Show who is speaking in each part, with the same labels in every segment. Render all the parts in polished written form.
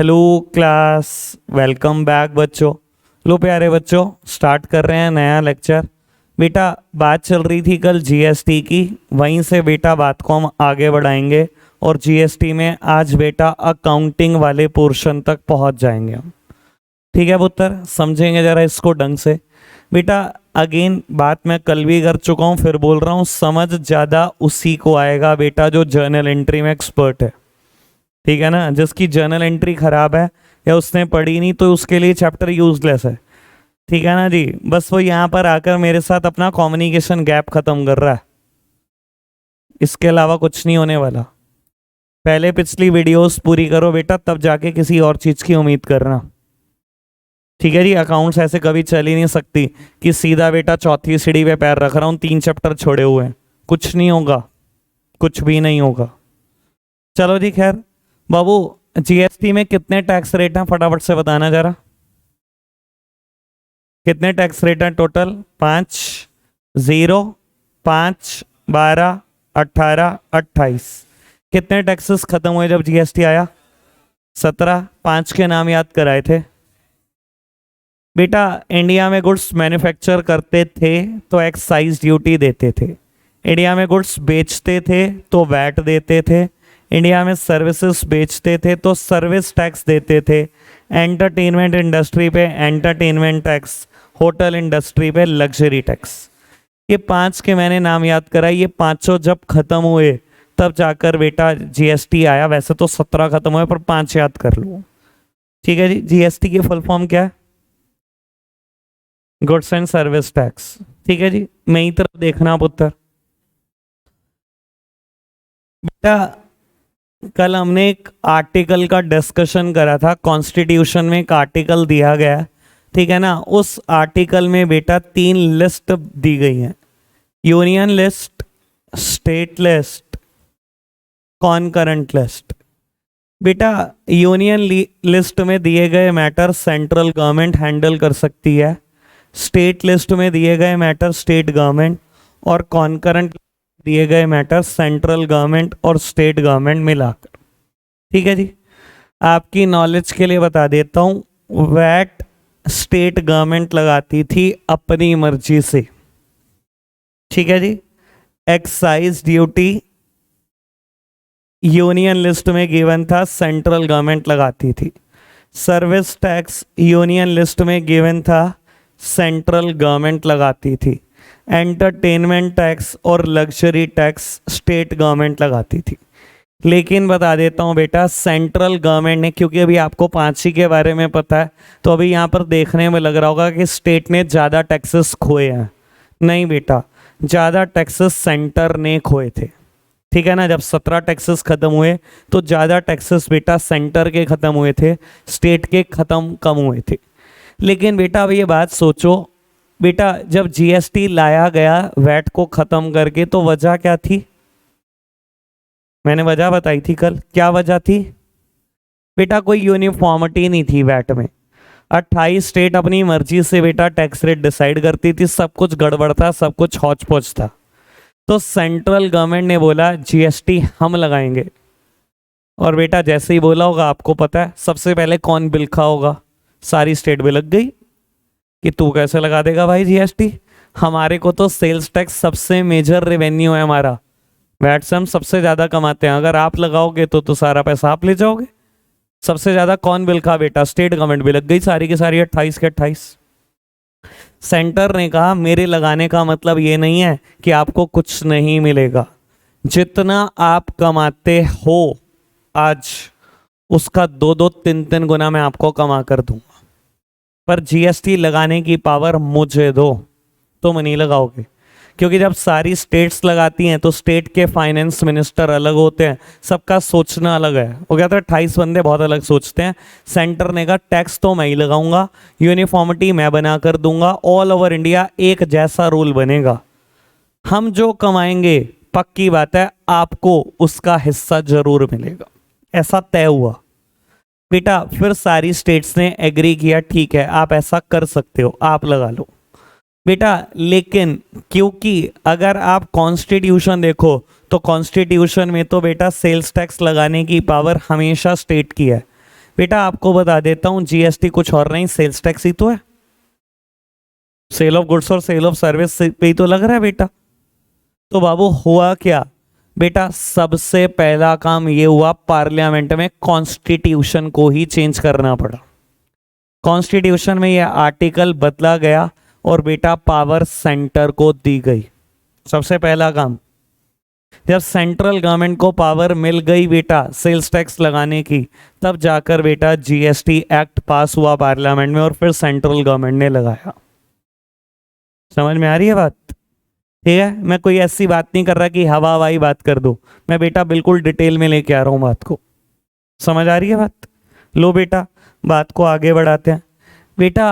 Speaker 1: Hello class, welcome back बच्चों। लो प्यारे बच्चों, स्टार्ट कर रहे हैं नया लेक्चर। बेटा बात चल रही थी कल जीएसटी की, वहीं से बेटा बात को हम आगे बढ़ाएंगे और जीएसटी में आज बेटा अकाउंटिंग वाले पोर्शन तक पहुंच जाएंगे हम। ठीक है पुत्र, समझेंगे ज़रा इसको ढंग से। बेटा अगेन बात मैं कल भी कर चुका हूँ, फिर बोल रहा हूँ, समझ ज़्यादा उसी को आएगा बेटा जो जर्नल एंट्री में एक्सपर्ट है। ठीक है ना, जिसकी जर्नल एंट्री खराब है या उसने पढ़ी नहीं तो उसके लिए चैप्टर यूजलेस है। ठीक है ना जी, बस वो यहाँ पर आकर मेरे साथ अपना कम्युनिकेशन गैप खत्म कर रहा है, इसके अलावा कुछ नहीं होने वाला। पहले पिछली वीडियोस पूरी करो बेटा, तब जाके किसी और चीज़ की उम्मीद करना। ठीक है जी, अकाउंट्स ऐसे कभी चल ही नहीं सकती कि सीधा बेटा चौथी सीढ़ी पे पैर रख रहा हूँ, 3 चैप्टर छोड़े हुए हैं। कुछ नहीं होगा, कुछ भी नहीं होगा। चलो जी, खैर बाबू, जीएसटी में कितने टैक्स रेट हैं फटाफट से बताना जरा। कितने टैक्स रेट हैं टोटल? 5, 0, 5, 12, 18, 28। कितने टैक्सेस खत्म हुए जब जीएसटी आया? 17। 5 के नाम याद कराए थे बेटा। इंडिया में गुड्स मैन्युफैक्चर करते थे तो एक्साइज ड्यूटी देते थे, इंडिया में गुड्स बेचते थे तो वैट देते थे, इंडिया में सर्विसेज बेचते थे तो सर्विस टैक्स देते थे, एंटरटेनमेंट इंडस्ट्री पे एंटरटेनमेंट टैक्स, होटल इंडस्ट्री पे लग्जरी टैक्स। ये 5 के मैंने नाम याद कराए। ये पांचों जब खत्म हुए तब जाकर बेटा जीएसटी आया। वैसे तो 17 खत्म हुए पर 5 याद कर लो। ठीक है जी, जीएसटी की फुल फॉर्म क्या है? Goods and service tax. ठीक है जी, मेरी तरफ देखना पुत्र। बेटा कल हमने एक आर्टिकल का डिस्कशन करा था, कॉन्स्टिट्यूशन में एक आर्टिकल दिया गया, ठीक है ना। उस आर्टिकल में बेटा 3 लिस्ट दी गई हैं, union list, state list, कॉनकरेंट list. बेटा यूनियन लिस्ट में दिए गए मैटर सेंट्रल गवर्नमेंट हैंडल कर सकती है, स्टेट लिस्ट में दिए गए मैटर स्टेट गवर्नमेंट, और कॉनकरेंट दिए गए मैटर सेंट्रल गवर्नमेंट और स्टेट गवर्नमेंट मिलाकर। ठीक है जी, आपकी नॉलेज के लिए बता देता हूँ, वैट स्टेट गवर्नमेंट लगाती थी अपनी मर्जी से। ठीक है जी, एक्साइज ड्यूटी यूनियन लिस्ट में गिवन था, सेंट्रल गवर्नमेंट लगाती थी। सर्विस टैक्स यूनियन लिस्ट में गिवन था, सेंट्रल गवर्नमेंट लगाती थी। एंटरटेनमेंट टैक्स और लग्जरी टैक्स स्टेट गवर्नमेंट लगाती थी। लेकिन बता देता हूँ बेटा, सेंट्रल गवर्नमेंट ने, क्योंकि अभी आपको 5 ही के बारे में पता है, तो अभी यहाँ पर देखने में लग रहा होगा कि स्टेट ने ज़्यादा टैक्सेस खोए हैं। नहीं बेटा, ज़्यादा टैक्सेस सेंटर ने खोए थे। ठीक है ना, जब 17 टैक्सेस खत्म हुए तो ज़्यादा टैक्सेस बेटा सेंटर के ख़त्म हुए थे, स्टेट के ख़त्म कम हुए थे। लेकिन बेटा अब ये बात सोचो बेटा, जब जीएसटी लाया गया वैट को ख़त्म करके, तो वजह क्या थी? मैंने वजह बताई थी कल। क्या वजह थी बेटा? कोई यूनिफॉर्मिटी नहीं थी वैट में। 28 स्टेट अपनी मर्जी से बेटा टैक्स रेट डिसाइड करती थी, सब कुछ गड़बड़ था, सब कुछ हौच पौच था। तो सेंट्रल गवर्नमेंट ने बोला जीएसटी हम लगाएंगे, और बेटा जैसे ही बोला होगा, आपको पता है सबसे पहले कौन बिल खा होगा? सारी स्टेट बिलक गई कि तू कैसे लगा देगा भाई जीएसटी, हमारे को तो सेल्स टैक्स सबसे मेजर रेवेन्यू है हमारा, वैट से हम सबसे ज़्यादा कमाते हैं, अगर आप लगाओगे तो सारा पैसा आप ले जाओगे। सबसे ज़्यादा कौन बिल खा बेटा? स्टेट गवर्नमेंट बिलक गई सारी की सारी, 28 के 28। सेंटर ने कहा मेरे लगाने का मतलब ये नहीं है कि आपको कुछ नहीं मिलेगा, जितना आप कमाते हो आज उसका 2-2, 3-3 गुना मैं आपको कमा कर दूंगा, पर जीएसटी लगाने की पावर मुझे दो, तुम नहीं लगाओगे। क्योंकि जब सारी स्टेट्स लगाती हैं तो स्टेट के फाइनेंस मिनिस्टर अलग होते हैं, सबका सोचना अलग है। वो कहता है 28 बंदे बहुत अलग सोचते हैं। सेंटर ने कहा टैक्स तो मैं ही लगाऊंगा, यूनिफॉर्मिटी मैं बना कर दूंगा, ऑल ओवर इंडिया एक जैसा रूल बनेगा, हम जो कमाएंगे पक्की बात है आपको उसका हिस्सा जरूर मिलेगा। ऐसा तय हुआ बेटा। फिर सारी स्टेट्स ने एग्री किया, ठीक है आप ऐसा कर सकते हो, आप लगा लो बेटा। लेकिन क्योंकि अगर आप कॉन्स्टिट्यूशन देखो तो कॉन्स्टिट्यूशन में तो बेटा सेल्स टैक्स लगाने की पावर हमेशा स्टेट की है, बेटा आपको बता देता हूँ, जीएसटी कुछ और नहीं, सेल्स टैक्स ही तो है। सेल ऑफ गुड्स और सेल ऑफ सर्विस पे ही तो लग रहा है बेटा। तो बाबू हुआ क्या बेटा, सबसे पहला काम ये हुआ, पार्लियामेंट में कॉन्स्टिट्यूशन को ही चेंज करना पड़ा। कॉन्स्टिट्यूशन में ये आर्टिकल बदला गया और बेटा पावर सेंटर को दी गई। सबसे पहला काम, जब सेंट्रल गवर्नमेंट को पावर मिल गई बेटा सेल्स टैक्स लगाने की, तब जाकर बेटा जीएसटी एक्ट पास हुआ पार्लियामेंट में और फिर सेंट्रल गवर्नमेंट ने लगाया। समझ में आ रही है बात? ठीक है, मैं कोई ऐसी बात नहीं कर रहा कि हवा हवाई बात कर दो, मैं बेटा बिल्कुल डिटेल में लेके आ रहा हूं बात को। समझ आ रही है बात? लो बेटा बात को आगे बढ़ाते हैं। बेटा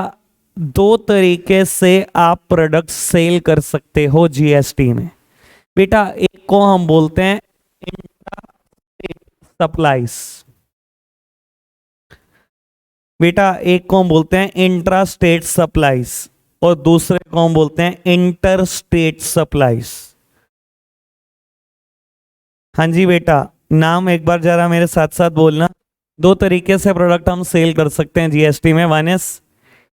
Speaker 1: दो तरीके से आप प्रोडक्ट सेल कर सकते हो जीएसटी में। बेटा एक को हम बोलते हैं इंट्रा सप्लाईज, बेटा एक को हम बोलते हैं इंट्रा स्टेट सप्लाईज और दूसरे को हम बोलते हैं इंटर स्टेट सप्लाईज। हाँ जी बेटा, नाम एक बार जरा मेरे साथ साथ बोलना। दो तरीके से प्रोडक्ट हम सेल कर सकते हैं जीएसटी में, one is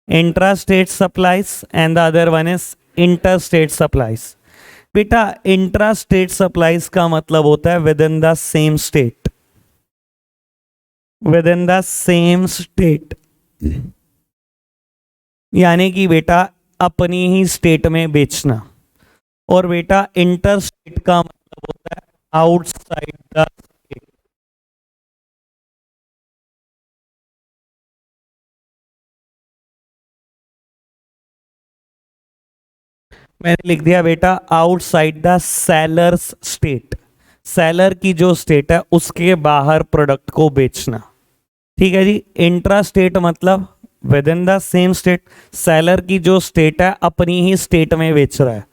Speaker 1: intra state supplies and the other one is inter state supplies. बेटा इंट्रा स्टेट सप्लाईज का मतलब होता है with in the same state, with in the same state, यानी कि बेटा अपनी ही स्टेट में बेचना। और बेटा इंटर स्टेट का मतलब होता है आउटसाइड द स्टेट। मैंने लिख दिया बेटा outside the sellers state, seller की जो स्टेट है उसके बाहर प्रोडक्ट को बेचना। ठीक है जी, इंट्रा स्टेट मतलब with in the same state, seller की जो स्टेट है अपनी ही स्टेट में बेच रहा है।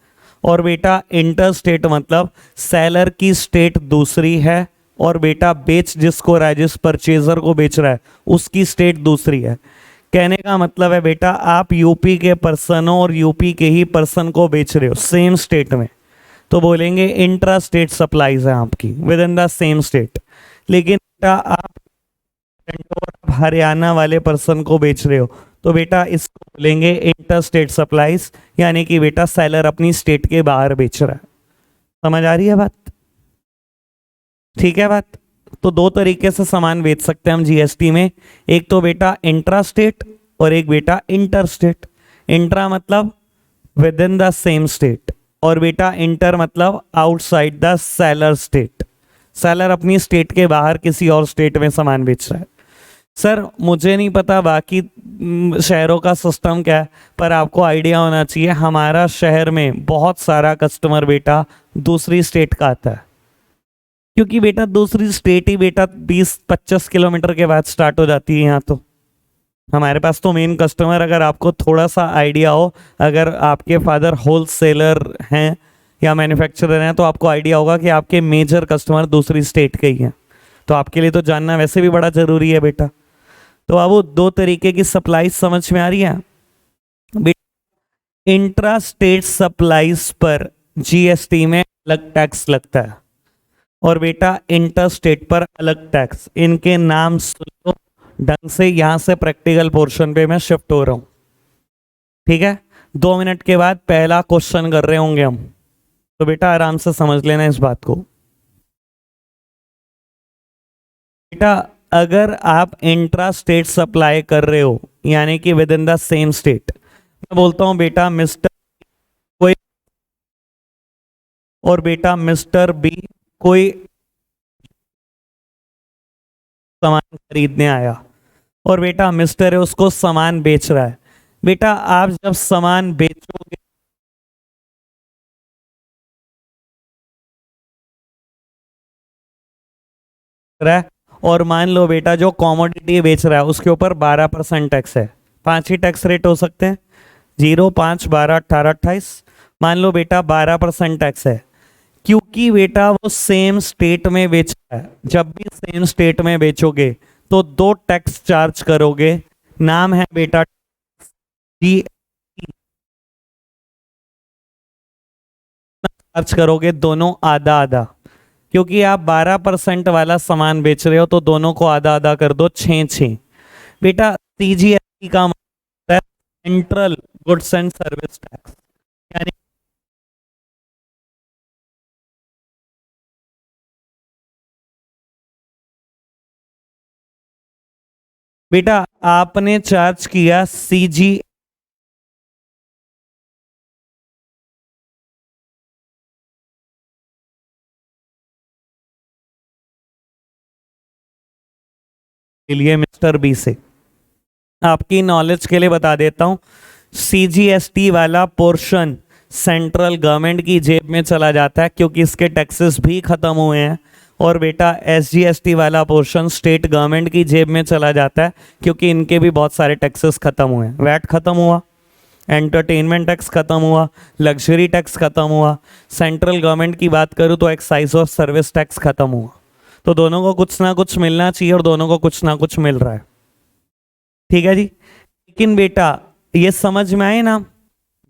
Speaker 1: और बेटा इंटर स्टेट मतलब सेलर की स्टेट दूसरी है और बेटा बेच जिसको रहा है, जिस परचेजर को बेच रहा है उसकी स्टेट दूसरी है। कहने का मतलब है बेटा आप यूपी के पर्सन हो और यूपी के ही पर्सन को बेच रहे हो सेम स्टेट में, तो बोलेंगे इंट्रा स्टेट सप्लाईज है आपकी with in the same state. लेकिन बेटा आप हरियाणा वाले पर्सन को बेच रहे हो तो बेटा इसको बोलेंगे इंटर स्टेट सप्लाईज, यानी कि बेटा सेलर अपनी स्टेट के बाहर बेच रहा है। समझ आ रही है बात? ठीक है बात? तो दो तरीके से सामान बेच सकते हैं हम जीएसटी में, एक तो बेटा इंट्रा स्टेट और एक बेटा इंटर स्टेट। इंट्रा मतलब with in the same state और बेटा इंटर मतलब outside the seller state, seller अपनी स्टेट के बाहर किसी और स्टेट में सामान बेच रहा है। सर मुझे नहीं पता बाकी शहरों का सिस्टम क्या है, पर आपको आइडिया होना चाहिए हमारा शहर में बहुत सारा कस्टमर बेटा दूसरी स्टेट का आता है, क्योंकि बेटा दूसरी स्टेट ही बेटा 20-25 किलोमीटर के बाद स्टार्ट हो जाती है यहाँ। तो हमारे पास तो मेन कस्टमर, अगर आपको थोड़ा सा आइडिया हो, अगर आपके फादर होल सेलर हैं या मैन्युफैक्चरर हैं तो आपको आइडिया होगा कि आपके मेजर कस्टमर दूसरी स्टेट के ही हैं। तो आपके लिए तो जानना वैसे भी बड़ा ज़रूरी है बेटा। तो अब वो दो तरीके की सप्लाई समझ में आ रही है बेटा। इंट्रा स्टेट सप्लाईज पर जीएसटी में अलग टैक्स लगता है और बेटा इंटर स्टेट पर अलग टैक्स। इनके नाम सुन लो ढंग से, यहां से प्रैक्टिकल पोर्शन पे मैं शिफ्ट हो रहा हूं। ठीक है, 2 मिनट के बाद पहला क्वेश्चन कर रहे होंगे हम, तो बेटा आराम से समझ लेना इस बात को। बेटा अगर आप इंट्रा स्टेट सप्लाई कर रहे हो यानी कि with in the same state, मैं बोलता हूं बेटा मिस्टर कोई और बेटा मिस्टर बी कोई सामान खरीदने आया और बेटा मिस्टर है उसको सामान बेच रहा है। बेटा आप जब सामान बेचोगे रहा है और मान लो बेटा जो कॉमोडिटी बेच रहा है उसके ऊपर 12% टैक्स है। 5 ही टैक्स रेट हो सकते हैं, 0, 5, 12, 18, 28। मान लो बेटा 12% टैक्स है, क्योंकि बेटा वो सेम स्टेट में बेच रहा है। जब भी सेम स्टेट में बेचोगे तो 2 टैक्स चार्ज करोगे, नाम है बेटा जी, चार्ज करोगे दोनों आधा आधा, क्योंकि आप 12% वाला सामान बेच रहे हो तो दोनों को आधा आधा कर दो, 6-6। बेटा सीजीएसटी का मतलब है central goods and service tax, यानी बेटा आपने चार्ज किया सीजी, के लिए मिस्टर बी से आपकी नॉलेज के लिए बता देता हूं, सीजीएसटी वाला पोर्शन सेंट्रल गवर्नमेंट की जेब में चला जाता है क्योंकि इसके टैक्सेस भी खत्म हुए हैं, और बेटा एसजीएसटी वाला पोर्शन स्टेट गवर्नमेंट की जेब में चला जाता है क्योंकि इनके भी बहुत सारे टैक्सेस खत्म हुए हैं। वैट खत्म हुआ, एंटरटेनमेंट टैक्स खत्म हुआ, लग्जरी टैक्स खत्म हुआ, सेंट्रल गवर्नमेंट की बात करूँ तो एक्साइज और सर्विस टैक्स खत्म हुआ। तो दोनों को कुछ ना कुछ मिलना चाहिए और दोनों को कुछ ना कुछ मिल रहा है। ठीक है जी। लेकिन बेटा ये समझ में आए ना,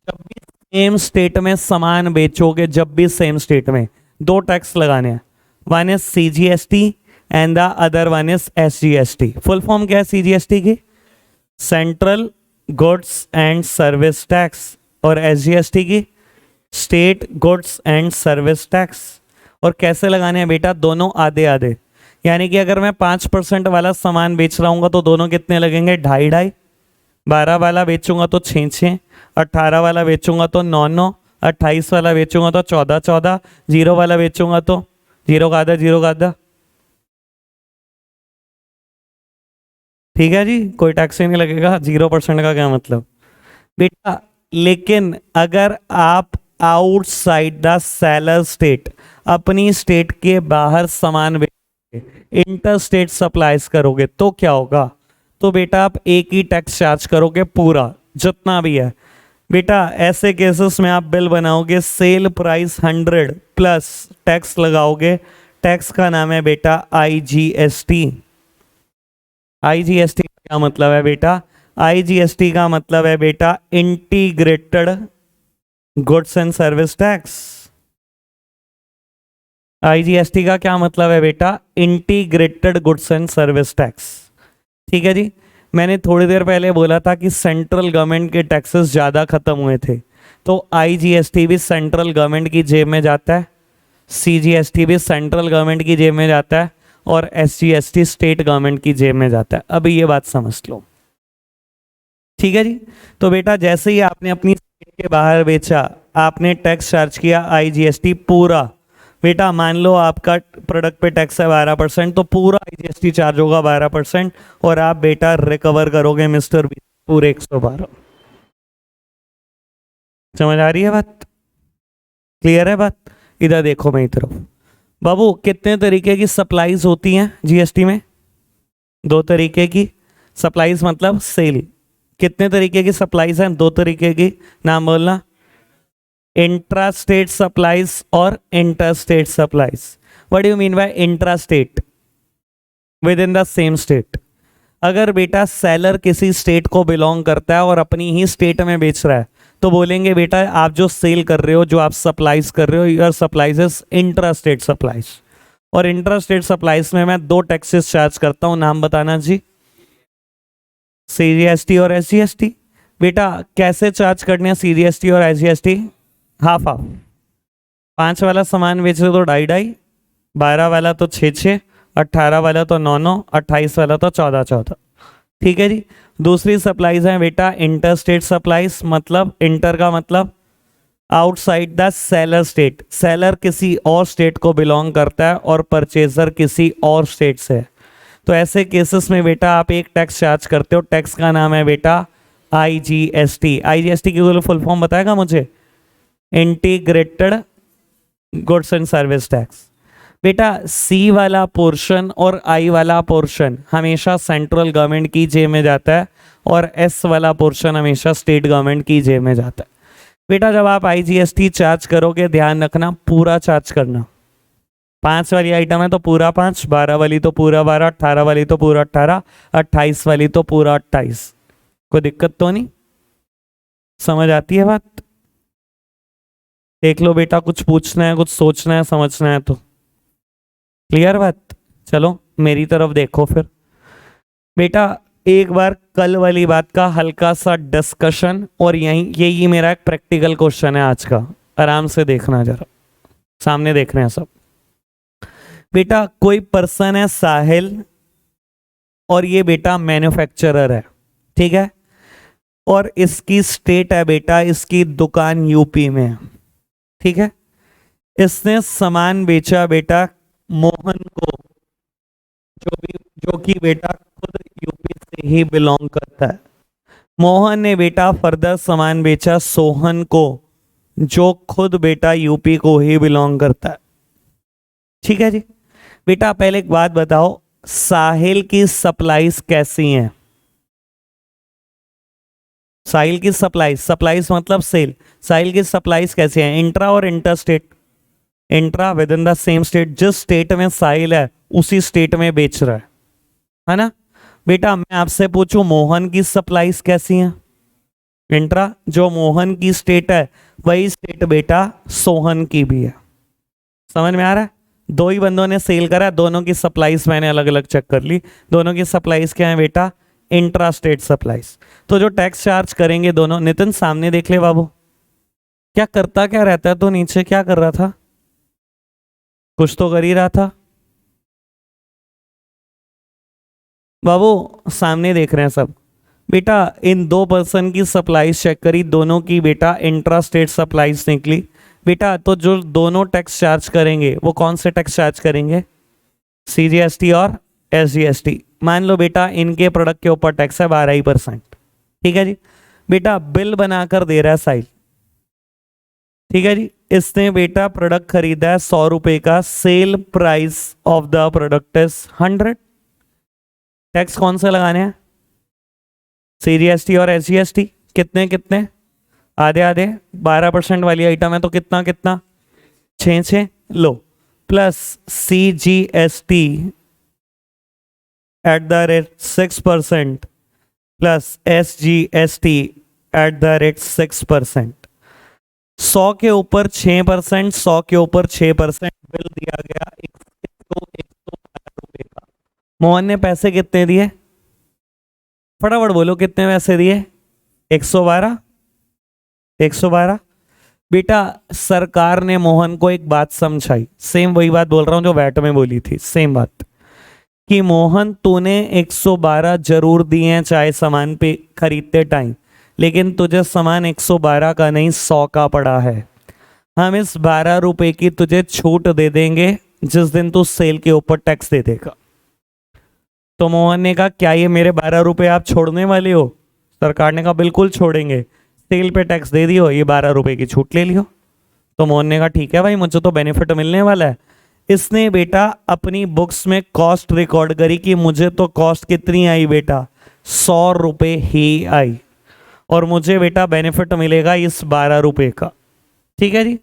Speaker 1: जब भी सेम स्टेट में सामान बेचोगे, जब भी सेम स्टेट में दो टैक्स लगाने हैं, one is CGST and the other one is SGST. Full form क्या है सीजीएसटी की? Central goods and service tax, और एसजीएसटी की state goods and service tax. और कैसे लगाने हैं बेटा? दोनों आधे आधे, यानी कि अगर मैं 5% वाला सामान बेच रहा हूँ तो दोनों कितने लगेंगे? 2.5-2.5। 12 वाला बेचूंगा तो 6-6, 18 वाला बेचूंगा तो 9-9, 28 वाला बेचूंगा तो 14-14, 0 वाला बेचूंगा तो 0 का आधा 0 का आधा। ठीक है जी, कोई टैक्स ही नहीं लगेगा। 0% का क्या मतलब बेटा? लेकिन अगर आप आउटसाइड द सेलर स्टेट, अपनी स्टेट के बाहर सामान बेचोगे, इंटर स्टेट सप्लाईज करोगे तो क्या होगा? तो बेटा आप एक ही टैक्स चार्ज करोगे पूरा जितना भी है। बेटा ऐसे केसेस में आप बिल बनाओगे, सेल प्राइस 100 प्लस टैक्स लगाओगे, टैक्स का नाम है बेटा आईजीएसटी। आईजीएसटी का क्या मतलब है बेटा? आईजीएसटी का मतलब है बेटा integrated goods and service tax. IGST का क्या मतलब है बेटा? Integrated goods and service tax. ठीक है जी। मैंने थोड़ी देर पहले बोला था कि सेंट्रल गवर्नमेंट के टैक्सेस ज़्यादा खत्म हुए थे, तो आईजीएसटी भी सेंट्रल गवर्नमेंट की जेब में जाता है, सीजीएसटी भी सेंट्रल गवर्नमेंट की जेब में जाता है, और एसजीएसटी स्टेट गवर्नमेंट की जेब में जाता है। अभी ये बात समझ लो। ठीक है जी। तो बेटा जैसे ही आपने अपनी स्टेट के बाहर बेचा, आपने टैक्स चार्ज किया आईजीएसटी पूरा। बेटा मान लो आपका प्रोडक्ट पे टैक्स है 12%, तो पूरा आईजीएसटी चार्ज होगा 12%, और आप बेटा रिकवर करोगे मिस्टर बी पूरे 112। समझ आ रही है बात? क्लियर है बात? इधर देखो मेरी तरफ। बाबू कितने तरीके की सप्लाईज होती हैं जीएसटी में? 2 तरीके की सप्लाईज, मतलब सेल। कितने तरीके की सप्लाईज हैं? 2 तरीके की। नाम बोलना। इंट्रा स्टेट सप्लाईज और inter state supplies. What do you mean by intra state? With in the same state. अगर बेटा सेलर किसी स्टेट को बिलोंग करता है और अपनी ही स्टेट में बेच रहा है, तो बोलेंगे बेटा आप जो सेल कर रहे हो, जो आप सप्लाईज कर रहे हो, your supplies is intra state supplies. और इंट्रा स्टेट सप्लाईज में मैं 2 टैक्सेस चार्ज करता हूं, नाम बताना जी। सीजीएसटी और एसजीएसटी। बेटा कैसे चार्ज करने हैं सीजीएसटी और एसजीएसटी? Half half. 5 वाला सामान बेच रहे हो तो 2.5-2.5, 12 वाला तो 6-6, 18 वाला तो 9-9, 28 वाला तो 14-14। ठीक है जी। दूसरी सप्लाईज है बेटा इंटर स्टेट सप्लाईज, मतलब इंटर का मतलब outside the seller state. Seller किसी और स्टेट को बिलोंग करता है और परचेजर किसी और स्टेट से। तो ऐसे केसेस में बेटा आप एक टैक्स चार्ज करते हो, टैक्स का नाम है बेटा आईजीएसटी। आईजीएसटी की फुल फॉर्म बताएगा मुझे? Integrated goods and service tax. बेटा सी वाला पोर्शन और आई वाला पोर्शन हमेशा सेंट्रल गवर्नमेंट की जेब में जाता है, और एस वाला पोर्शन हमेशा स्टेट गवर्नमेंट की जेब में जाता है। बेटा जब आप आईजीएसटी चार्ज करोगे, ध्यान रखना पूरा चार्ज करना। 5 वाली आइटम है तो पूरा 5, 12 वाली तो पूरा 12, 18 वाली तो पूरा 18, 28 वाली तो पूरा 28। कोई दिक्कत तो नहीं? समझ आती है बात? देख लो बेटा, कुछ पूछना है, कुछ सोचना है, समझना है तो। क्लियर बात? चलो मेरी तरफ देखो फिर। बेटा एक बार कल वाली बात का हल्का सा डिस्कशन, और यही मेरा एक प्रैक्टिकल क्वेश्चन है आज का। आराम से देखना, जरा सामने देख रहे हैं सब। बेटा कोई पर्सन है साहिल, और ये बेटा मैन्युफैक्चरर है, ठीक है, और इसकी स्टेट है बेटा, इसकी दुकान यूपी में है, ठीक है। इसने सामान बेचा बेटा मोहन को, जो कि बेटा खुद यूपी से ही बिलोंग करता है। मोहन ने बेटा फर्दर सामान बेचा सोहन को, जो खुद बेटा यूपी को ही बिलोंग करता है, ठीक है जी। बेटा पहले एक बात बताओ, साहिल की सप्लाईज कैसी हैं? साहिल की सप्लाईज मतलब सेल। साहिल की सप्लाईज कैसी हैं? इंट्रा और inter state. Intra with in the same state, जिस स्टेट में साहिल है उसी स्टेट में बेच रहा है ना। बेटा मैं आपसे पूछूं मोहन की सप्लाईज कैसी हैं? इंट्रा, जो मोहन की स्टेट है वही स्टेट बेटा सोहन की भी है। समझ में आ रहा है? दो ही बंदों ने सेल करा, दोनों की सप्लाईज मैंने अलग अलग चेक कर ली। दोनों की सप्लाईज क्या है बेटा? Intra state supplies. तो जो टैक्स चार्ज करेंगे दोनों, नितिन सामने देख ले बाबू, क्या करता क्या रहता है? तो नीचे क्या कर रहा था? कुछ तो कर ही रहा था बाबू, सामने देख रहे हैं सब। बेटा इन दो पर्सन की सप्लाईज चेक करी, दोनों की बेटा इंट्रा स्टेट सप्लाईज निकली। बेटा तो जो दोनों टैक्स चार्ज करेंगे वो कौन से टैक्स चार्ज करेंगे? सीजीएसटी और एसजीएसटी। मान लो बेटा इनके प्रोडक्ट के ऊपर टैक्स है 12%, ठीक है जी। बेटा बिल बनाकर दे रहा है साहिल, ठीक है जी। इसने बेटा प्रोडक्ट खरीदा है 100 रुपए का, sale price of the product is 100। Tax कौन से लगाने हैं? सीजीएसटी और एसजीएसटी। कितने कितने? आधे आधे। 12% वाली आइटम है तो कितना कितना? 6 लो, plus CGST at the rate 6% plus SGST at the rate 6%। 100 के ऊपर 6%, 100 के ऊपर 6%, बिल दिया गया 112 रुपए का। मोहन ने पैसे कितने दिए? फटाफट बोलो कितने पैसे दिए? 112। 112। बेटा सरकार ने मोहन को एक बात समझाई, सेम वही बात बोल रहा हूं जो वैट में बोली थी, सेम बात, कि मोहन तूने 112 जरूर दिए हैं चाहे सामान पे खरीदते टाइम, लेकिन तुझे सामान 112 का नहीं 100 का पड़ा है। हम इस 12 रुपए की तुझे छूट दे देंगे जिस दिन तू सेल के ऊपर टैक्स दे देगा। तो मोहन ने कहा क्या ये मेरे 12 रुपए आप छोड़ने वाले हो? सरकार ने कहा बिल्कुल छोड़ेंगे, सेल पे टैक्स दे दियो, ये 12 रुपए की छूट ले लियो। तो मोहन ने कहा ठीक है भाई, मुझे तो बेनिफिट मिलने वाला है। इसने बेटा अपनी बुक्स में कॉस्ट रिकॉर्ड करी कि मुझे तो कॉस्ट कितनी आई बेटा? 100 रुपए ही आई, और मुझे बेटा बेनिफिट मिलेगा इस 12 रुपए का, ठीक है जी।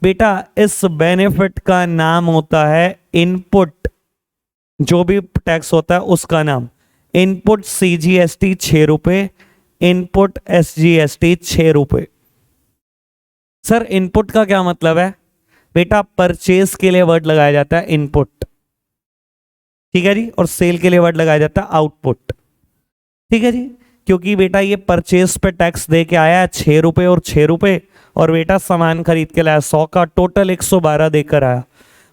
Speaker 1: बेटा इस बेनिफिट का नाम होता है इनपुट, जो भी टैक्स होता है उसका नाम। इनपुट सीजीएसटी 6 रुपए, इनपुट एसजीएसटी 6 रुपए। सर इनपुट का क्या मतलब है? बेटा परचेज के लिए वर्ड लगाया जाता है इनपुट, ठीक है जी, और सेल के लिए वर्ड लगाया जाता है आउटपुट, ठीक है जी। क्योंकि बेटा ये परचेज पे टैक्स दे के आया है 6 रुपए और 6 रुपए, और बेटा सामान खरीद के लाया 100 का, टोटल 112 देकर आया।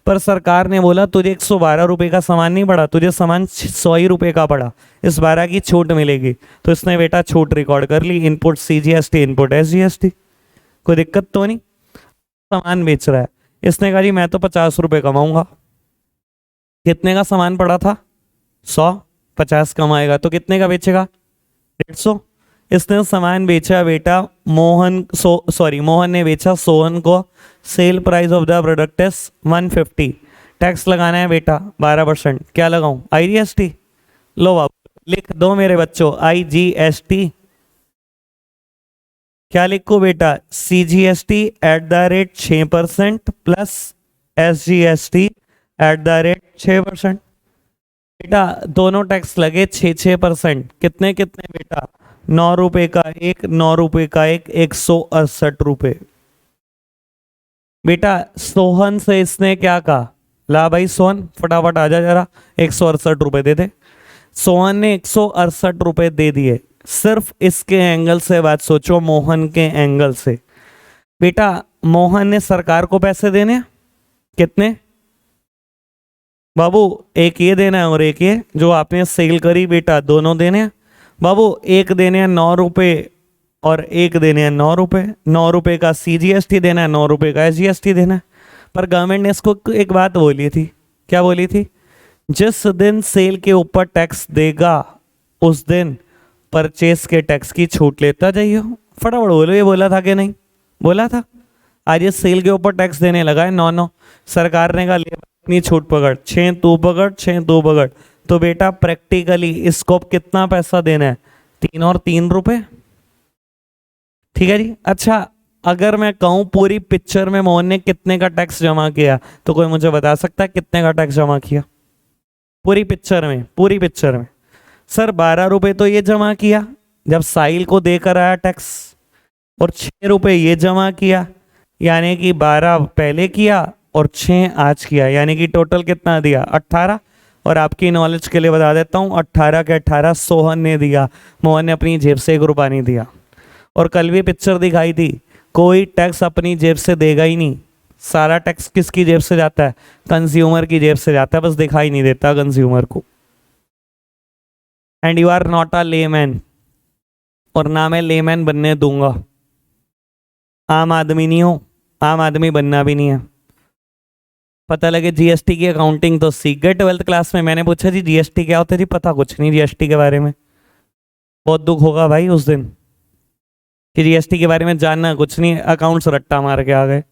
Speaker 1: पर सरकार ने बोला तुझे 112 रुपए का सामान नहीं पड़ा, तुझे सामान 100 ही रुपए का पड़ा, इस 12 की छूट मिलेगी। तो इसने बेटा छूट रिकॉर्ड कर ली, इनपुट सीजीएसटी इनपुट एसजीएसटी। कोई दिक्कत तो नहीं? सामान बेच रहा है, इसने कहा जी मैं तो 50 रुपए कमाऊंगा। कितने का सामान पड़ा था? 100। 50 कमाएगा तो कितने का बेचेगा? 150। इसने सामान बेचा बेटा मोहन ने बेचा सोहन को, sale price of the product is 150। Tax लगाना है बेटा 12%। क्या लगाऊं? आईजीएसटी। लो बाबू लिख दो मेरे बच्चों, आईजीएसटी। क्या लिखो बेटा? CGST at the rate 6% plus SGST at the rate 6%। बेटा दोनों टैक्स लगे 6%। कितने कितने बेटा? 9 रुपए का एक, 9 रुपए का एक, 168 रुपए। बेटा सोहन से इसने क्या कहा? ला भाई सोहन फटाफट आ जा जरा, 168 रुपए दे दे। सोहन ने 168 रुपए दे दिए। सिर्फ इसके एंगल से बात सोचो, मोहन के एंगल से। बेटा मोहन ने सरकार को पैसे देने हैं। कितने बाबू? एक ये देना है और एक ये जो आपने सेल करी बेटा, दोनों देने हैं बाबू। एक देने हैं 9 रुपए और एक देने हैं 9 रुपए। 9 रुपए का CGST देना है, 9 रुपए का SGST देना है। पर गवर्नमेंट ने इसको एक बात बोली थी। क्या बोली थी? जिस दिन सेल के ऊपर टैक्स देगा उस दिन परचेस के टैक्स की छूट लेता जाइए। फटाफट बोलो, ये बोला था कि नहीं बोला था? आज ये सेल के ऊपर टैक्स देने लगा है 9। सरकार ने कहा ले अपनी छूट पकड़, 6 तू पकड़, 6 तू पकड़। तो बेटा प्रैक्टिकली इसको कितना पैसा देना है? 3 और 3 रुपए। ठीक है जी। अच्छा अगर मैं कहूं पूरी पिक्चर में मोहन ने कितने का टैक्स जमा किया, तो कोई मुझे बता सकता है कितने का टैक्स जमा किया पूरी पिक्चर में? पूरी पिक्चर में सर 12 रुपए तो ये जमा किया जब साहिल को देकर आया टैक्स, और 6 रुपए ये जमा किया, यानी कि 12 पहले किया और 6 आज किया, यानी कि टोटल कितना दिया? 18। और आपकी नॉलेज के लिए बता देता हूँ 18 के 18 सोहन ने दिया, मोहन ने अपनी जेब से 1 रुपया नहीं दिया। और कल भी पिक्चर दिखाई थी, कोई टैक्स अपनी जेब से देगा ही नहीं। सारा टैक्स किसकी जेब से जाता है? कंज्यूमर की जेब से जाता है, बस दिखाई नहीं देता कंज्यूमर को। And you are not a layman, और ना मैं लेमैन बनने दूंगा। आम आदमी नहीं हो, आम आदमी बनना भी नहीं है। पता लगे GST की अकाउंटिंग तो सीख गए 12th क्लास में। मैंने पूछा जी GST क्या होता है? जी पता कुछ नहीं GST के बारे में। बहुत दुख होगा भाई उस दिन कि GST के बारे में जानना कुछ नहीं, अकाउंट्स रट्टा मार के आ गए।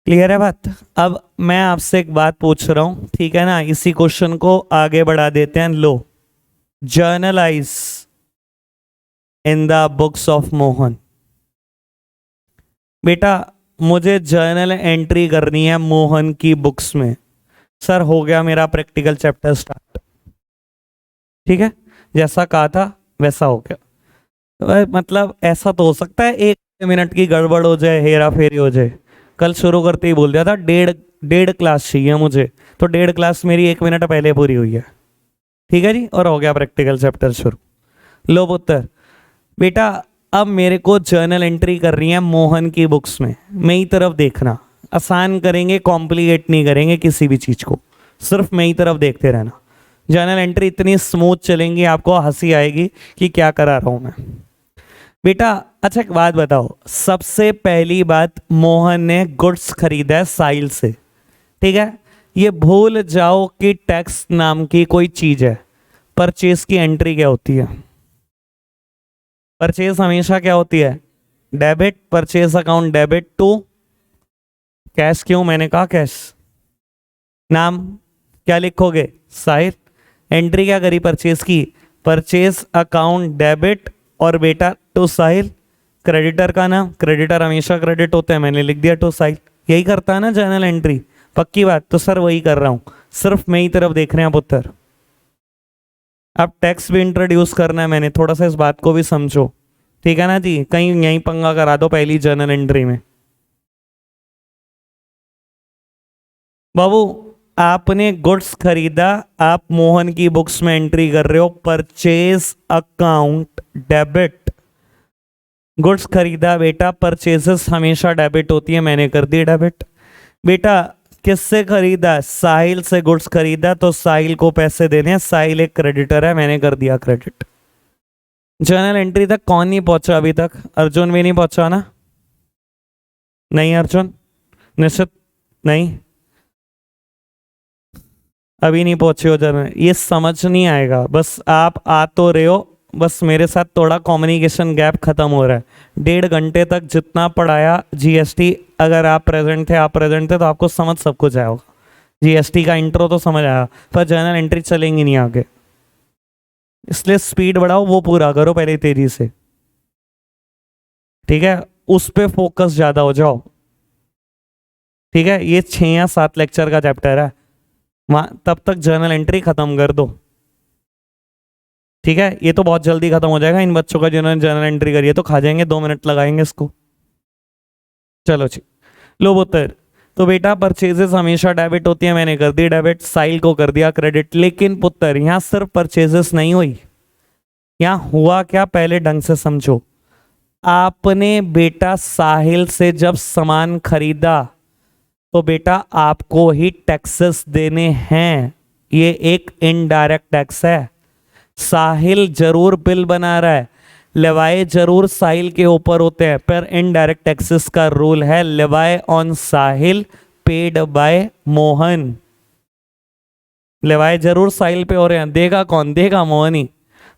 Speaker 1: क्लियर है बात? अब मैं आपसे एक बात पूछ रहा हूं, ठीक है ना? इसी क्वेश्चन को आगे बढ़ा देते हैं। लो, journalise in the books of Mohan. बेटा मुझे जर्नल एंट्री करनी है मोहन की बुक्स में। सर हो गया मेरा प्रैक्टिकल चैप्टर स्टार्ट। ठीक है, जैसा कहा था वैसा हो गया। मतलब ऐसा तो हो सकता है 1 मिनट की गड़बड़ हो जाए, हेरा फेरी हो जाए। कल शुरू करते ही बोल दिया था डेढ़ क्लास चाहिए मुझे, तो 1.5 क्लास मेरी 1 मिनट पहले पूरी हुई है। ठीक है जी, और हो गया प्रैक्टिकल चैप्टर शुरू। लो पुत्र, बेटा अब मेरे को जर्नल एंट्री कर रही है मोहन की बुक्स में। मेरी तरफ देखना, आसान करेंगे, कॉम्प्लिकेट नहीं करेंगे किसी भी चीज़ को, सिर्फ मेरी तरफ देखते रहना। जर्नल एंट्री इतनी स्मूथ चलेंगी आपको हंसी आएगी कि क्या करा रहा हूं मैं। बेटा अच्छा एक बात बताओ, सबसे पहली बात मोहन ने गुड्स खरीदा है साहिल से। ठीक है, ये भूल जाओ कि टैक्स नाम की कोई चीज है। परचेज की एंट्री क्या होती है? परचेज हमेशा क्या होती है? Debit. Purchase account debit to cash. क्यों मैंने कहा कैश? नाम क्या लिखोगे? साहिल। एंट्री क्या करी परचेज की? परचेज अकाउंट डेबिट और बेटा टू साहिल। क्रेडिटर का नाम, क्रेडिटर हमेशा क्रेडिट होते हैं, मैंने लिख दिया टू साहिल। यही करता है ना जर्नल एंट्री? पक्की बात? तो सर वही कर रहा हूं, सिर्फ मेरी तरफ देख रहे हैं पुत्र। अब टैक्स भी इंट्रोड्यूस करना है मैंने, थोड़ा सा इस बात को भी समझो। ठीक है ना जी, कहीं यहीं पंगा करा दो पहली जर्नल एंट्री में। बाबू आपने गुड्स खरीदा, आप मोहन की बुक्स में एंट्री कर रहे हो परचेज अकाउंट डेबिट। गुड्स खरीदा बेटा, परचेजेस हमेशा डेबिट होती है, मैंने कर दी डेबिट। बेटा किससे खरीदा? साहिल से गुड्स खरीदा, तो साहिल को पैसे देने हैं, साहिल एक क्रेडिटर है, मैंने कर दिया क्रेडिट। जर्नल एंट्री तक कौन नहीं पहुंचा अभी तक? अर्जुन भी नहीं पहुंचा ना? नहीं अर्जुन, निश्चित नहीं, अभी नहीं पहुंचे हो जर्नल। ये समझ नहीं आएगा, बस आप आ तो रहे हो, बस मेरे साथ थोड़ा कम्युनिकेशन गैप खत्म हो रहा है। 1.5 घंटे तक जितना पढ़ाया GST, अगर आप प्रेजेंट थे तो आपको समझ सब कुछ आया होगा। GST का इंट्रो तो समझ आया, पर जर्नल एंट्री चलेंगी नहीं आगे, इसलिए स्पीड बढ़ाओ, वो पूरा करो पहले तेजी से। ठीक है, उस पे फोकस ज्यादा हो जाओ। ठीक है, ये 6 या 7 लेक्चर का चैप्टर है, तब तक जर्नल एंट्री खत्म कर दो। ठीक है, ये तो बहुत जल्दी खत्म हो जाएगा। इन बच्चों का जिन्होंने जर्नल एंट्री करी है तो खा जाएंगे, 2 मिनट लगाएंगे इसको। चलो जी, लो पुत्र, तो बेटा परचेजेस हमेशा डेबिट होती है, मैंने कर दी डेबिट, साहिल को कर दिया क्रेडिट। लेकिन पुत्र यहाँ सिर्फ परचेजेस नहीं हुई, यहाँ हुआ क्या पहले ढंग से समझो। आपने बेटा साहिल से जब सामान खरीदा तो बेटा आपको ही टैक्सेस देने हैं, ये एक इनडायरेक्ट टैक्स है। साहिल जरूर बिल बना रहा है, लेवाए जरूर साहिल के ऊपर होते हैं, पर इनडायरेक्ट टैक्सेस का रूल है levied on Sahil paid by Mohan. Levied जरूर साहिल पे हो रहे हैं, देगा कौन, देगा मोहन ही।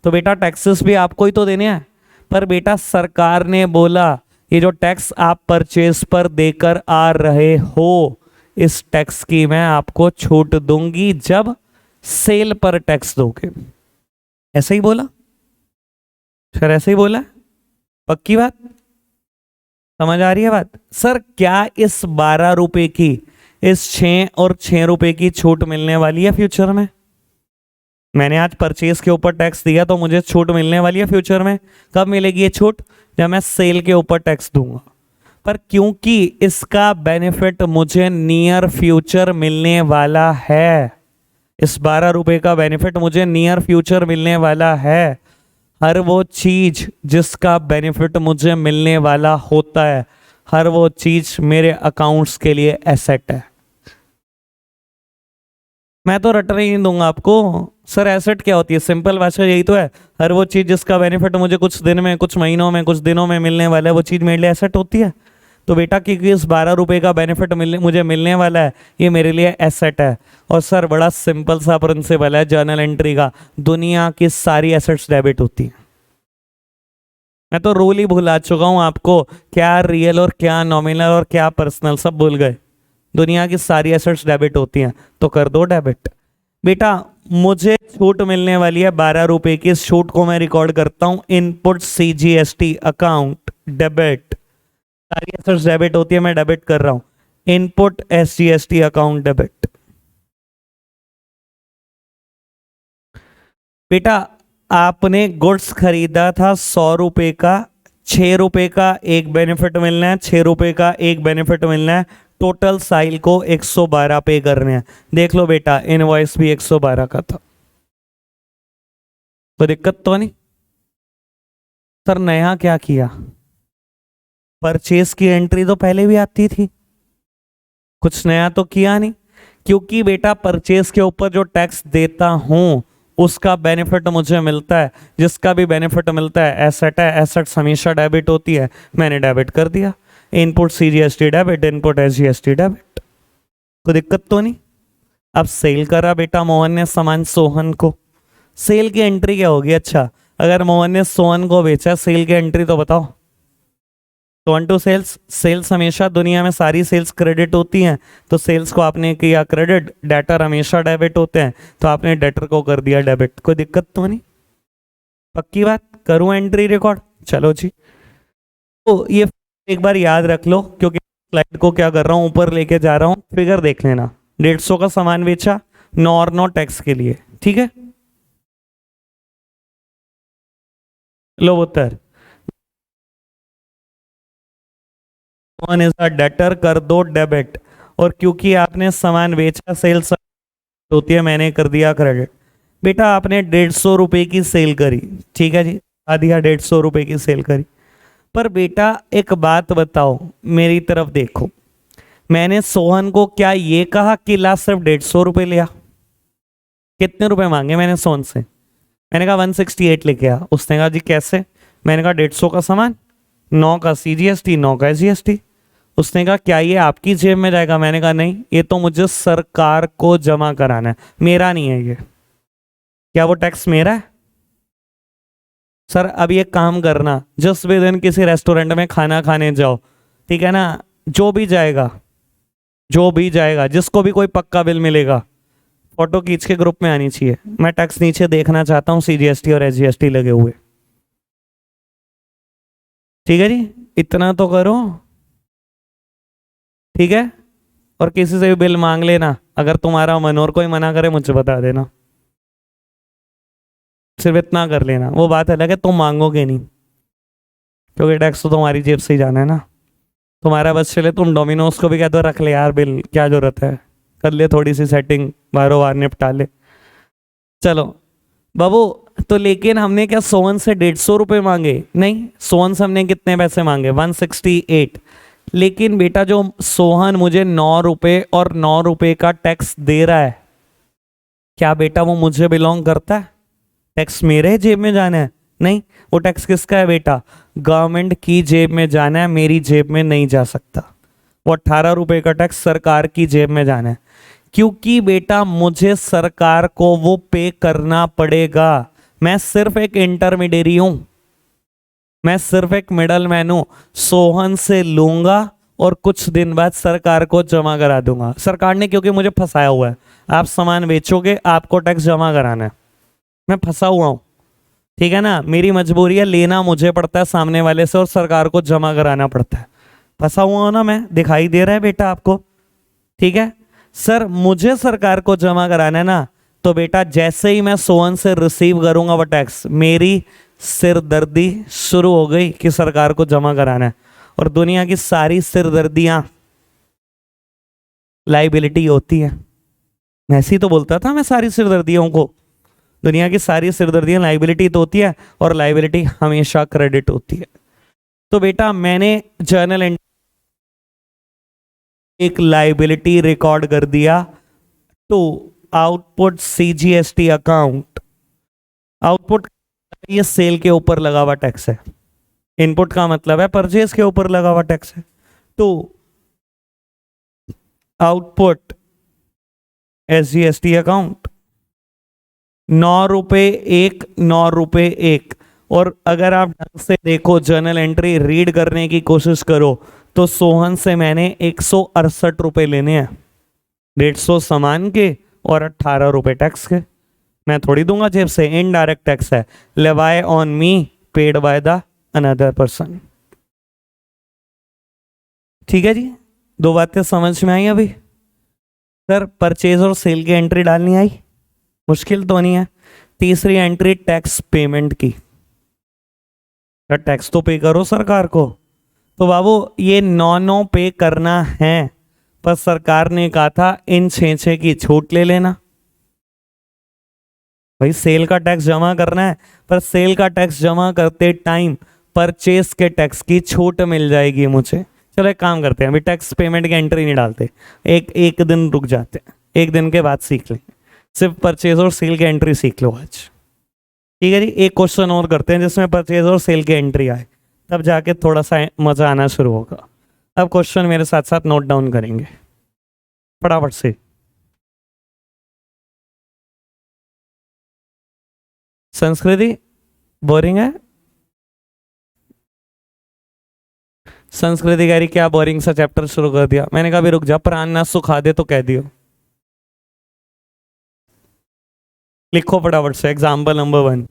Speaker 1: तो बेटा टैक्सेस भी आपको ही तो देने हैं। पर बेटा सरकार ने बोला ये जो टैक्स आप परचेज पर देकर आ रहे हो, इस टैक्स की मैं आपको छूट दूंगी जब सेल पर टैक्स दोगे। ऐसे ही बोला सर, ऐसे ही बोला, पक्की बात, समझ आ रही है बात। सर क्या इस 12 रुपए की, इस 6 और 6 रुपए की छूट मिलने वाली है फ्यूचर में? मैंने आज परचेज के ऊपर टैक्स दिया तो मुझे छूट मिलने वाली है फ्यूचर में। कब मिलेगी ये छूट? जब मैं सेल के ऊपर टैक्स दूंगा। पर क्योंकि इसका बेनिफिट मुझे नियर फ्यूचर मिलने वाला है, इस 12 रुपए का बेनिफिट मुझे नियर फ्यूचर मिलने वाला है। हर वो चीज जिसका बेनिफिट मुझे मिलने वाला होता है, हर वो चीज मेरे अकाउंट्स के लिए एसेट है। मैं तो रटने ही नहीं दूंगा आपको। सर एसेट क्या होती है? सिंपल भाषा यही तो है, हर वो चीज जिसका बेनिफिट मुझे कुछ दिन में, कुछ महीनों में, कुछ दिनों में मिलने वाला है, वो चीज मेरे लिए एसेट होती है। तो बेटा क्योंकि इस 12 रुपए का बेनिफिट मुझे मिलने वाला है, ये मेरे लिए एसेट है। और सर बड़ा सिंपल सा प्रिंसिपल है जर्नल एंट्री का, दुनिया की सारी एसेट्स डेबिट होती है। मैं तो रूल ही भुला चुका हूं आपको, क्या रियल और क्या नॉमिनल और क्या पर्सनल सब भूल गए। दुनिया की सारी एसेट्स डेबिट होती हैं, तो कर दो डेबिट। बेटा मुझे छूट मिलने वाली है 12 रुपए की, इस छूट को मैं रिकॉर्ड करता हूं इनपुट CGST अकाउंट डेबिट। सारी एसेट्स डेबिट होती है, मैं डेबिट कर रहा हूं इनपुट SGST अकाउंट डेबिट। बेटा आपने गुड्स खरीदा था 100 रुपए का, 6 रुपए का एक बेनिफिट मिलना है, 6 रुपए का एक बेनिफिट मिलना है, टोटल साइल को 112 पे करने हैं। देख लो बेटा इनवॉइस भी 112 का था, कोई दिक्कत तो नहीं। सर नया क्या किया? परचेज की एंट्री तो पहले भी आती थी, कुछ नया तो किया नहीं। क्योंकि बेटा परचेज के ऊपर जो टैक्स देता हूं उसका बेनिफिट मुझे मिलता है, जिसका भी बेनिफिट मिलता है एसेट है, एसेट्स हमेशा डेबिट होती है, मैंने डेबिट कर दिया। Input CGST debit, input SGST debit, कोई दिक्कत तो नहीं। अब सेल करा बेटा मोहन ने सामान सोहन को, सेल की एंट्री क्या होगी? अच्छा अगर मोहन ने सोहन को बेचा, सेल की एंट्री तो बताओ। तो ऑन टू सेल्स, सेल्स हमेशा दुनिया में सारी सेल्स क्रेडिट होती हैं, तो सेल्स को आपने किया क्रेडिट, डेटर हमेशा डेबिट होते हैं, तो आपने डेटर को कर दिया डेबिट, कोई दिक्कत तो नहीं, पक्की बात। करूं एंट्री रिकॉर्ड? चलो जी। तो ये एक बार याद रख लो, क्योंकि स्लाइड को क्या कर रहा हूं ऊपर लेके जा रहा हूं, फिगर देख लेना। 150 का सामान बेचा, नो टैक्स के लिए, ठीक है। लो उत्तर, वन इज अ डेटर, कर दो डेबिट। और क्योंकि आपने सामान बेचा, सेल्स होती है, मैंने कर दिया क्रेडिट। बेटा आपने 150 रुपए की सेल करी, ठीक है जी, दिया 150 रुपए की सेल करी। पर बेटा एक बात बताओ, मेरी तरफ देखो, मैंने सोहन को क्या ये कहा कि ला सिर्फ 150 रुपए लिया? कितने रुपए मांगे मैंने सोहन से? मैंने कहा 168 लेके आ। उसने कहा जी कैसे? मैंने कहा 150 का सामान, 9 का CGST, 9 का SGST। उसने कहा क्या ये आपकी जेब में जाएगा? मैंने कहा नहीं, ये तो मुझे सरकार को जमा कराना है, मेरा नहीं है ये। क्या वो टैक्स मेरा है? सर अब ये काम करना, जिस भी दिन किसी रेस्टोरेंट में खाना खाने जाओ, ठीक है ना, जो भी जाएगा, जो भी जाएगा, जिसको भी कोई पक्का बिल मिलेगा, फोटो खींच के ग्रुप में आनी चाहिए। मैं टैक्स नीचे देखना चाहता हूँ CGST और SGST लगे हुए, ठीक है जी, इतना तो करो, ठीक है। और किसी से भी बिल मांग लेना, अगर तुम्हारा मन और कोई मना करे मुझे बता देना, सिर्फ इतना कर लेना। वो बात अलग है तुम मांगोगे नहीं, क्योंकि टैक्स तो तुम्हारी जेब से ही जाना है ना। तुम्हारा बस चले तुम डोमिनोज को भी कह दो रख ले यार बिल, क्या जरूरत है, कर ले थोड़ी सी सेटिंग, बारो बार निपटा ले। चलो बाबू, तो लेकिन हमने क्या सोहन से 150 रुपये मांगे? नहीं, सोहन से हमने कितने पैसे मांगे? 168। लेकिन बेटा जो सोहन मुझे 9 रुपये और 9 रुपये का टैक्स दे रहा है, क्या बेटा वो मुझे बिलोंग करता है? टैक्स मेरे जेब में जाना है? नहीं, वो टैक्स किसका है बेटा? गवर्नमेंट की जेब में जाना है, मेरी जेब में नहीं जा सकता। वो 18 रुपये का टैक्स सरकार की जेब में जाना है, क्योंकि बेटा मुझे सरकार को वो पे करना पड़ेगा। मैं सिर्फ एक इंटरमीडियरी हूं, मैं सिर्फ एक मिडल मैन हूं। सोहन से लूंगा और कुछ दिन बाद सरकार को जमा करा दूंगा। सरकार ने क्योंकि मुझे फंसाया हुआ है, आप सामान बेचोगे आपको टैक्स जमा कराना है, मैं फंसा हुआ हूं, ठीक है ना। मेरी मजबूरी है, लेना मुझे पड़ता है सामने वाले से और सरकार को जमा कराना पड़ता है। फंसा हुआ हूं ना मैं, दिखाई दे रहा है बेटा आपको? ठीक है सर, मुझे सरकार को जमा कराना है ना, तो बेटा जैसे ही मैं सोहन से रिसीव करूंगा वो टैक्स, मेरी सिरदर्दी शुरू हो गई कि सरकार को जमा कराना है। और दुनिया की सारी सिरदर्दियां लाइबिलिटी होती है। मैं ऐसे ही तो बोलता था मैं सारी सिरदर्दियों को, दुनिया की सारी सिरदर्दियां लाइबिलिटी तो होती है और लाइबिलिटी हमेशा क्रेडिट होती है। तो बेटा मैंने जर्नल एंट्री एक लाइबिलिटी रिकॉर्ड कर दिया to output CGST account. Output ये सेल के ऊपर लगा हुआ टैक्स है, इनपुट का मतलब है परचेज के ऊपर लगा हुआ टैक्स है। टू आउटपुट एसजीएसटी अकाउंट 9 रुपये 1, 9 रुपये 1। और अगर आप ढंग से देखो, जर्नल एंट्री रीड करने की कोशिश करो, तो सोहन से मैंने 168 रुपये लेने हैं, 150 सामान के और 18 रुपये टैक्स के। मैं थोड़ी दूंगा जेब से, इनडायरेक्ट टैक्स है, levied on me paid by the another person. ठीक है जी, दो बातें समझ में आई अभी? सर परचेज और सेल की एंट्री डालनी आई, मुश्किल तो नहीं है। तीसरी एंट्री टैक्स पेमेंट की, सर टैक्स तो पे करो सरकार को। तो बाबू ये 9 पे करना है, पर सरकार ने कहा था इन 6 की छूट ले लेना। भाई सेल का टैक्स जमा करना है, पर सेल का टैक्स जमा करते टाइम परचेस के टैक्स की छूट मिल जाएगी मुझे। चलो एक काम करते हैं, अभी टैक्स पेमेंट की एंट्री नहीं डालते, एक दिन रुक जाते हैं, एक दिन के बाद सीख लेंगे। सिर्फ परचेज और सेल की एंट्री सीख लो आज, ठीक है जी। एक क्वेश्चन और करते हैं जिसमें परचेज और सेल की एंट्री आए, तब जाके थोड़ा सा मजा आना शुरू होगा। अब क्वेश्चन मेरे साथ साथ नोट डाउन करेंगे फटाफट से। संस्कृति बोरिंग है? संस्कृति कह रही क्या बोरिंग सा चैप्टर शुरू कर दिया? मैंने कहा भी रुक जा, प्राण ना सुखा दे तो कह दियो। लिखो फटाफट से एग्जाम्पल नंबर 1।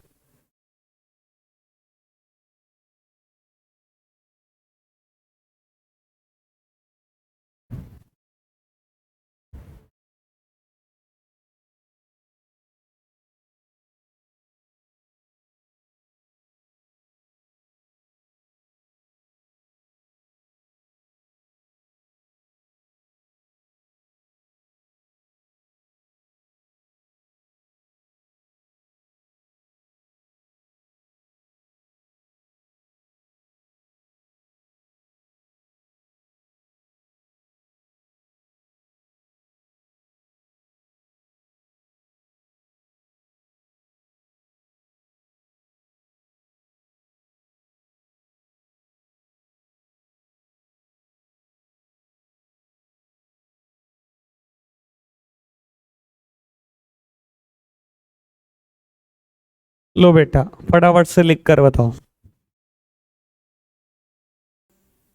Speaker 1: लो बेटा फटाफट से लिख कर बताओ,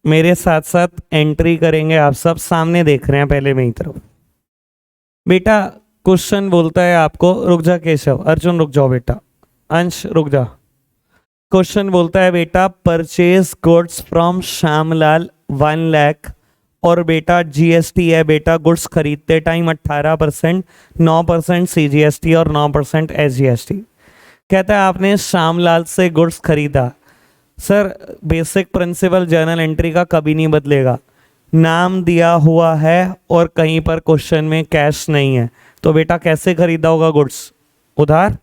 Speaker 1: मेरे साथ साथ एंट्री करेंगे। आप सब सामने देख रहे हैं पहले मेरी तरफ। बेटा क्वेश्चन बोलता है आपको, रुक जा केशव, अर्जुन रुक जाओ बेटा, अंश रुक जा। क्वेश्चन बोलता है बेटा purchase goods from Shyamlal 1 lakh, और बेटा जीएसटी है बेटा गुड्स खरीदते टाइम 18%, 9% सीजीएसटी और 9% एसजीएसटी। कहता है आपने श्यामलाल से गुड्स खरीदा। Sir basic principle journal entry का कभी नहीं बदलेगा, नाम दिया हुआ है और कहीं पर क्वेश्चन में कैश नहीं है, तो बेटा कैसे खरीदा होगा गुड्स? उधार,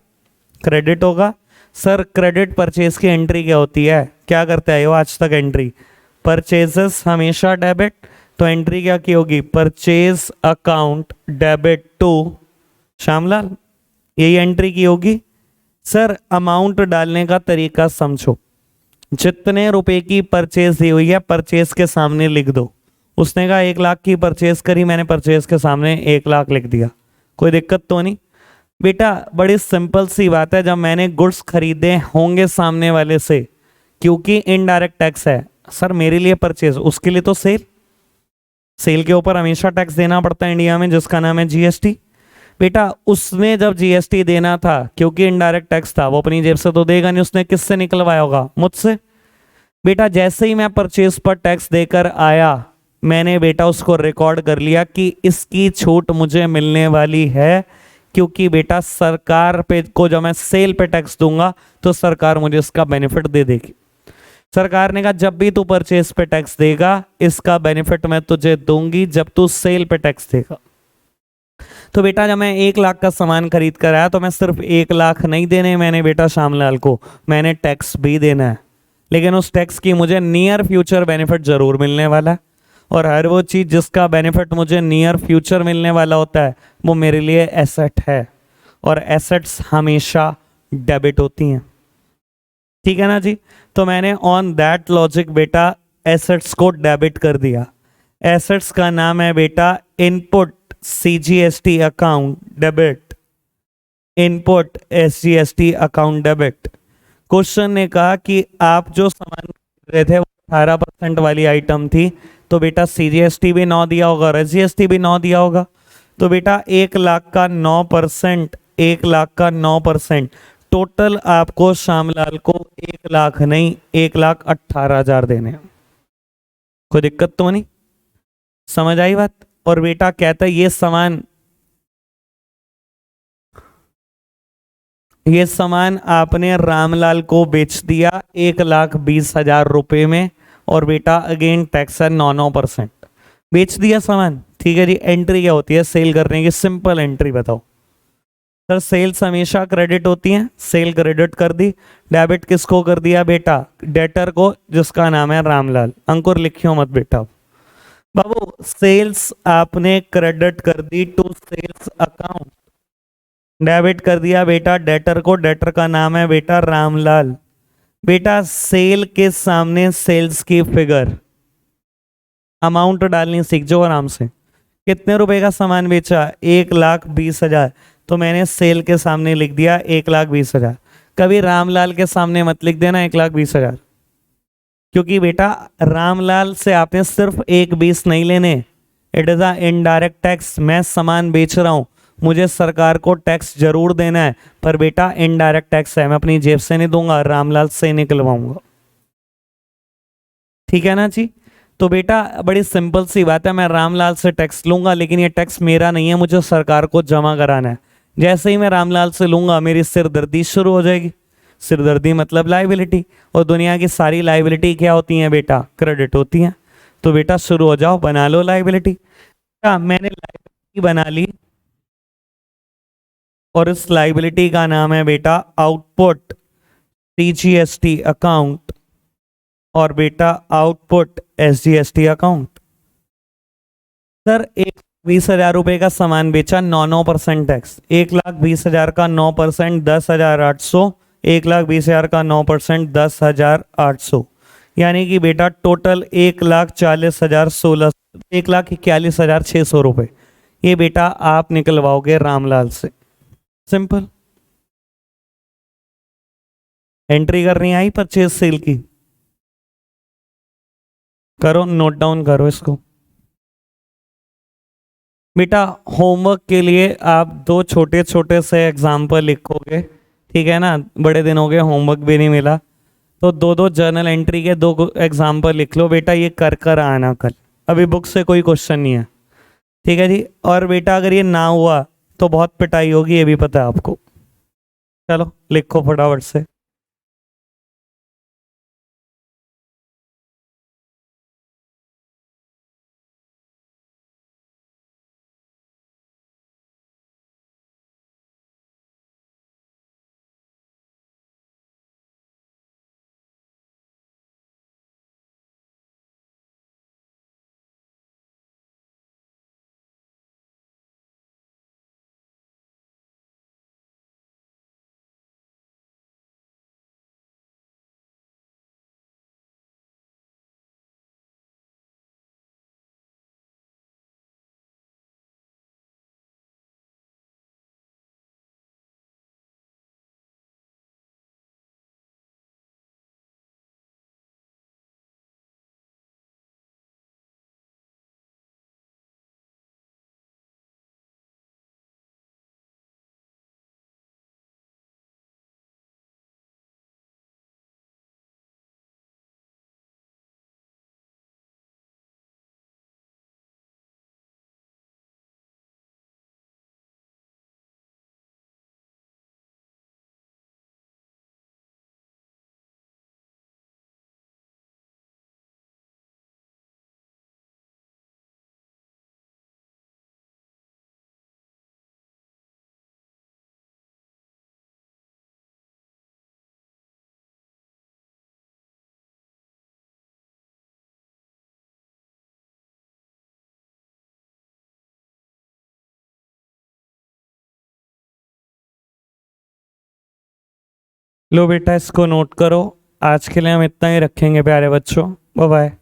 Speaker 1: क्रेडिट होगा। सर क्रेडिट परचेज की एंट्री क्या होती है, क्या करते आए हो आज तक एंट्री? परचेजेस हमेशा डेबिट, तो एंट्री क्या की होगी? Purchase account debit to Shyamlal, यही एंट्री की होगी। सर अमाउंट डालने का तरीका समझो, जितने रुपए की परचेज दी हुई है परचेज के सामने लिख दो। उसने कहा 1 लाख की परचेज करी, मैंने परचेज के सामने 1 लाख लिख दिया, कोई दिक्कत तो नहीं? बेटा बड़ी सिंपल सी बात है, जब मैंने गुड्स खरीदे होंगे सामने वाले से, क्योंकि इनडायरेक्ट टैक्स है। सर मेरे लिए परचेज, उसके लिए तो सेल, सेल के ऊपर हमेशा टैक्स देना पड़ता है इंडिया में, जिसका नाम है जीएसटी। बेटा उसने जब जीएसटी देना था, क्योंकि इनडायरेक्ट टैक्स था, वो अपनी जेब से तो देगा नहीं, उसने किससे निकलवाया होगा? मुझसे। बेटा जैसे ही मैं परचेज पर टैक्स देकर आया, मैंने बेटा उसको रिकॉर्ड कर लिया कि इसकी छूट मुझे मिलने वाली है, क्योंकि बेटा सरकार पे को जब मैं सेल पे टैक्स दूंगा तो सरकार मुझे इसका बेनिफिट दे देगी। सरकार ने कहा जब भी तू परचेज पे टैक्स देगा इसका बेनिफिट मैं तुझे दूंगी जब तू सेल पे टैक्स देगा। तो बेटा जब मैं 1 लाख का सामान खरीद कर आया तो मैं सिर्फ 1 लाख नहीं देने मैंने बेटा श्यामलाल को, मैंने टैक्स भी देना है। लेकिन उस टैक्स की मुझे नियर फ्यूचर बेनिफिट जरूर मिलने वाला है, और हर वो चीज़ जिसका बेनिफिट मुझे नियर फ्यूचर मिलने वाला होता है वो मेरे लिए एसेट है, और एसेट्स हमेशा डेबिट होती हैं। ठीक है ना जी? तो मैंने ऑन दैट लॉजिक बेटा एसेट्स को डेबिट कर दिया। एसेट्स का नाम है बेटा input CGST account debit, input SGST account debit. Question ने कहा कि आप जो सामान खरीद रहे थे वो 18% वाली आइटम थी, तो बेटा सीजीएसटी भी 9 दिया होगा और एसजीएसटी भी 9 दिया होगा। तो बेटा 1 लाख का 9%, 1 लाख का 9%, टोटल आपको श्यामलाल को 1 लाख नहीं 1,18,000 देने हैं। कोई दिक्कत तो नहीं? समझ आई बात? और बेटा कहता है ये सामान आपने रामलाल को बेच दिया 1,20,000 रुपए में, और बेटा अगेन टैक्स है 9%। बेच दिया सामान, ठीक है जी। एंट्री क्या होती है सेल करने की? सिंपल एंट्री बताओ सर। सेल्स हमेशा क्रेडिट होती हैं, सेल क्रेडिट कर दी। डेबिट किसको कर दिया बेटा? डेटर को, जिसका नाम है रामलाल। अंकुर लिखियो मत बेटा बाबू। सेल्स आपने क्रेडिट कर दी टू सेल्स अकाउंट, डेबिट कर दिया बेटा डेटर को, डेटर का नाम है बेटा रामलाल। बेटा सेल के सामने सेल्स की फिगर, अमाउंट डालनी सीख जाओ आराम से। कितने रुपए का सामान बेचा? 1,20,000, तो मैंने सेल के सामने लिख दिया 1,20,000। कभी रामलाल के सामने मत लिख देना 1,20,000, क्योंकि बेटा रामलाल से आपने सिर्फ 1,20 नहीं लेने। It is a indirect tax. मैं सामान बेच रहा हूं, मुझे सरकार को टैक्स जरूर देना है, पर बेटा इनडायरेक्ट टैक्स है, मैं अपनी जेब से नहीं दूंगा, रामलाल से निकलवाऊंगा। ठीक है ना जी? तो बेटा बड़ी सिंपल सी बात है, मैं रामलाल से टैक्स लूंगा, लेकिन ये टैक्स मेरा नहीं है, मुझे सरकार को जमा कराना है। जैसे ही मैं रामलाल से लूंगा मेरी सिरदर्दी शुरू हो जाएगी। सिरदर्दी मतलब लाइबिलिटी, और दुनिया की सारी लाइबिलिटी क्या होती हैं बेटा? क्रेडिट होती हैं। तो बेटा शुरू हो जाओ, बना लो लाइबिलिटी। मैंने लाइबिलिटी बना ली, और इस लाइबिलिटी का नाम है बेटा आउटपुट टीजीएसटी अकाउंट, और बेटा आउटपुट एसजीएसटी अकाउंट। सर 1,20,000 रुपए का सामान बेचा, 9% टैक्स। 1,20,000 का 9% 10,800, 1,20,000 का 9% 10,800, यानी कि बेटा टोटल 1,40,16, 1,41,600 रुपए ये बेटा आप निकलवाओगे रामलाल से। सिंपल। एंट्री करनी आई परचेज सेल की? करो, नोट डाउन करो इसको बेटा। होमवर्क के लिए आप दो छोटे छोटे से एग्जाम्पल लिखोगे, ठीक है ना? बड़े दिन हो गए होमवर्क भी नहीं मिला, तो दो दो जर्नल एंट्री के दो एग्जाम्पल लिख लो बेटा, ये कर कर आना कल। अभी बुक से कोई क्वेश्चन नहीं है, ठीक है जी? और बेटा अगर ये ना हुआ तो बहुत पिटाई होगी, ये भी पता है आपको। चलो लिखो फटाफट से। लो बेटा, इसको नोट करो। आज के लिए हम इतना ही रखेंगे प्यारे बच्चों। Bye bye.